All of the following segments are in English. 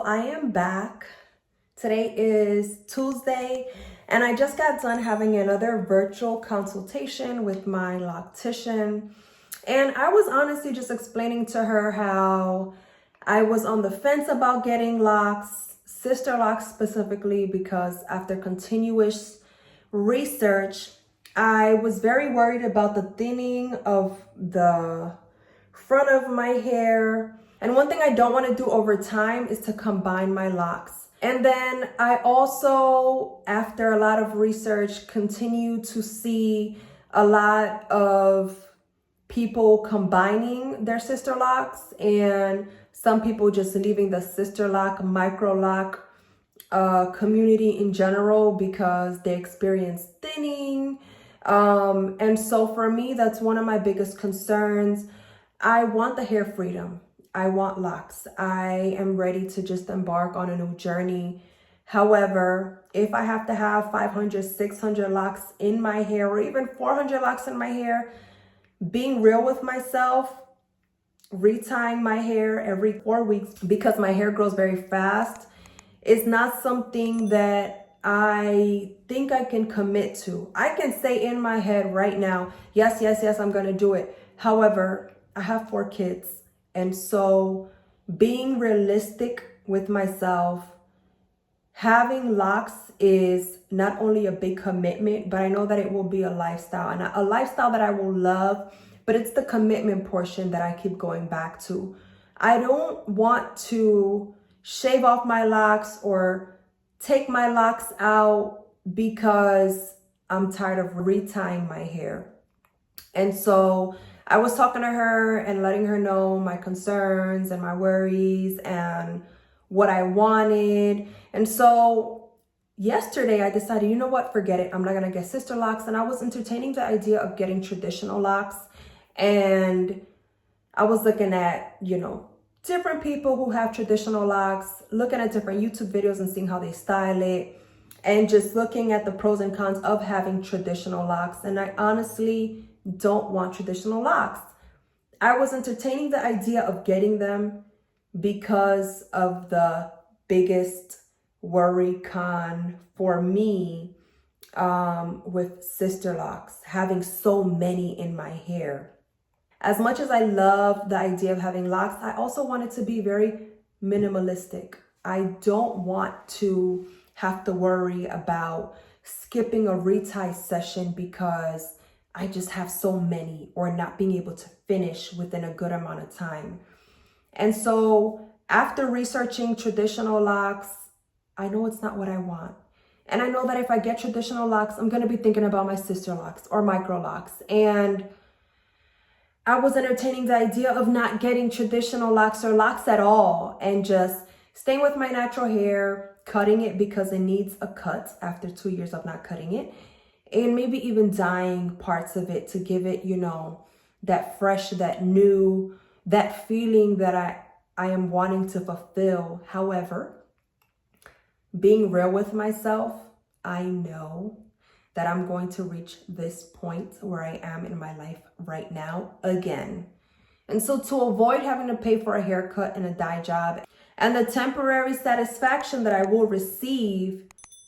I am back. Today is Tuesday, and I just got done having another virtual consultation with my loctician. And I was honestly just explaining to her how I was on the fence about getting locks, Sisterlocks specifically, because after continuous research, I was very worried about the thinning of the front of my hair. And one thing I don't want to do over time is to combine my locks. And then I also, after a lot of research, continue to see a lot of people combining their sister locks and some people just leaving the sister lock, micro lock community in general because they experience thinning. And so for me, that's one of my biggest concerns. I want the hair freedom. I want locks. I am ready to just embark on a new journey. However, if I have to have 500, 600 locks in my hair or even 400 locks in my hair, being real with myself, retying my hair every 4 weeks because my hair grows very fast is not something that I think I can commit to. I can say in my head right now, yes, I'm going to do it. However, I have 4 kids. And so being realistic with myself, having locks is not only a big commitment, but I know that it will be a lifestyle, and a lifestyle that I will love, but it's the commitment portion that I keep going back to. I don't want to shave off my locks or take my locks out because I'm tired of retying my hair. And so I was talking to her and letting her know my concerns and my worries and what I wanted. And so yesterday I decided, you know what, forget it. I'm not going to get sister locks. And I was entertaining the idea of getting traditional locks. And I was looking at, different people who have traditional locks, looking at different YouTube videos and seeing how they style it, and just looking at the pros and cons of having traditional locks. And I honestly don't want traditional locks. I was entertaining the idea of getting them because of the biggest worry con for me with sister locks, having so many in my hair. As much as I love the idea of having locks, I also want it to be very minimalistic. I don't want to have to worry about skipping a retie session because I just have so many, or not being able to finish within a good amount of time. And so after researching traditional locks, I know it's not what I want. And I know that if I get traditional locks, I'm going to be thinking about my sister locks or micro locks. And I was entertaining the idea of not getting traditional locks or locks at all and just staying with my natural hair, cutting it because it needs a cut after 2 years of not cutting it. And maybe even dyeing parts of it to give it, that fresh, that new, that feeling that I am wanting to fulfill. However, being real with myself, I know that I'm going to reach this point where I am in my life right now again. And so to avoid having to pay for a haircut and a dye job and the temporary satisfaction that I will receive,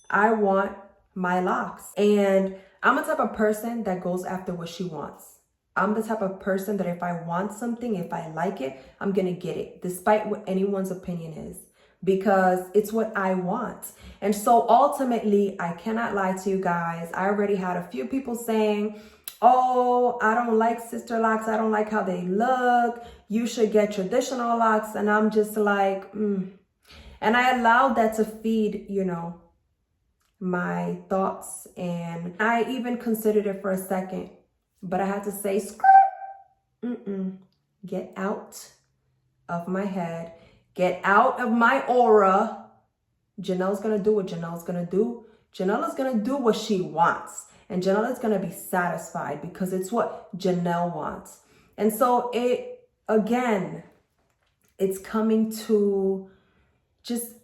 I want my locks. And I'm a type of person that goes after what she wants. I'm the type of person that if I want something, if I like it, I'm going to get it, despite what anyone's opinion is, because it's what I want. And so ultimately, I cannot lie to you guys. I already had a few people saying, oh, I don't like sister locks. I don't like how they look. You should get traditional locks. And I'm just like, And I allowed that to feed, my thoughts. And I even considered it for a second, but I had to say, get out of my head. Get out of my aura. Janelle's going to do what Janelle's going to do. Janelle is going to do what she wants. And Janelle is going to be satisfied because it's what Janelle wants. And so it's coming to just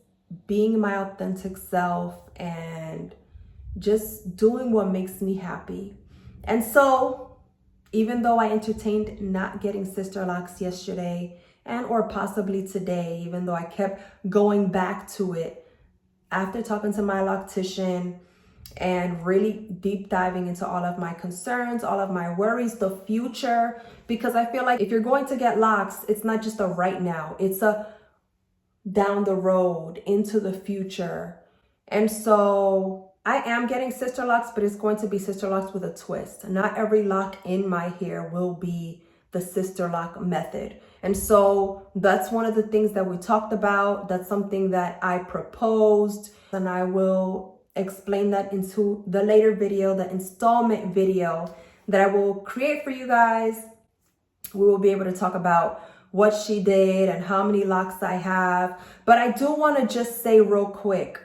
being my authentic self and just doing what makes me happy. And so even though I entertained not getting sister locks yesterday, and or possibly today, even though I kept going back to it after talking to my loctician and really deep diving into all of my concerns, all of my worries, the future, because I feel like if you're going to get locks, it's not just a right now, it's a down the road into the future. And so I am getting Sisterlocks, but it's going to be Sisterlocks with a twist. Not every lock in my hair will be the Sisterlock method. And so that's one of the things that we talked about. That's something that I proposed, and I will explain that into the later video, the installment video that I will create for you guys. We will be able to talk about what she did and how many locks I have. But I do want to just say real quick,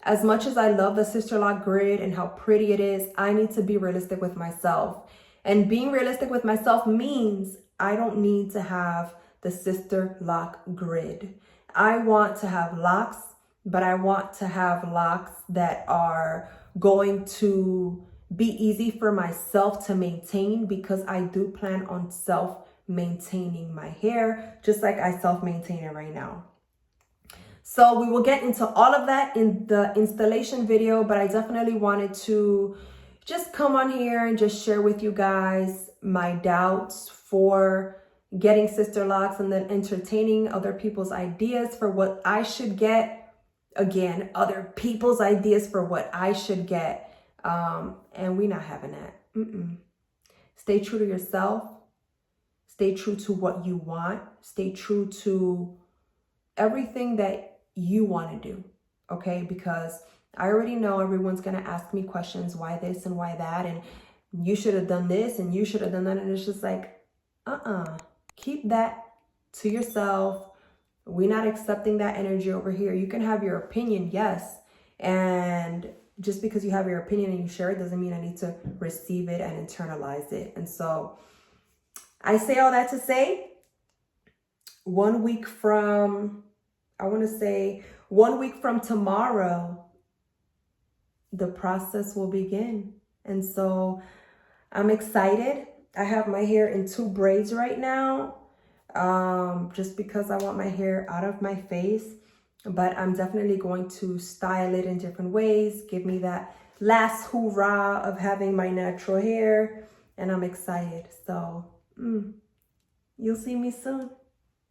as much as I love the Sisterlock grid and how pretty it is, I need to be realistic with myself. And being realistic with myself means I don't need to have the Sisterlock grid. I want to have locks, but I want to have locks that are going to be easy for myself to maintain, because I do plan on self-maintaining my hair, just like I self-maintain it right now. So we will get into all of that in the installation video, but I definitely wanted to just come on here and just share with you guys my doubts for getting Sisterlocks, and then entertaining other people's ideas for what I should get. Again, other people's ideas for what I should get. And we're not having that. Stay true to yourself. Stay true to what you want. Stay true to everything that you want to do. Okay? Because I already know everyone's going to ask me questions. Why this and why that? And you should have done this and you should have done that. And it's just like, keep that to yourself. We're not accepting that energy over here. You can have your opinion, yes. And just because you have your opinion and you share it doesn't mean I need to receive it and internalize it. And so I say all that to say, 1 week from, I want to say 1 week from tomorrow, the process will begin. And so I'm excited. I have my hair in 2 braids right now, just because I want my hair out of my face. But I'm definitely going to style it in different ways, give me that last hoorah of having my natural hair. And I'm excited. So you'll see me soon.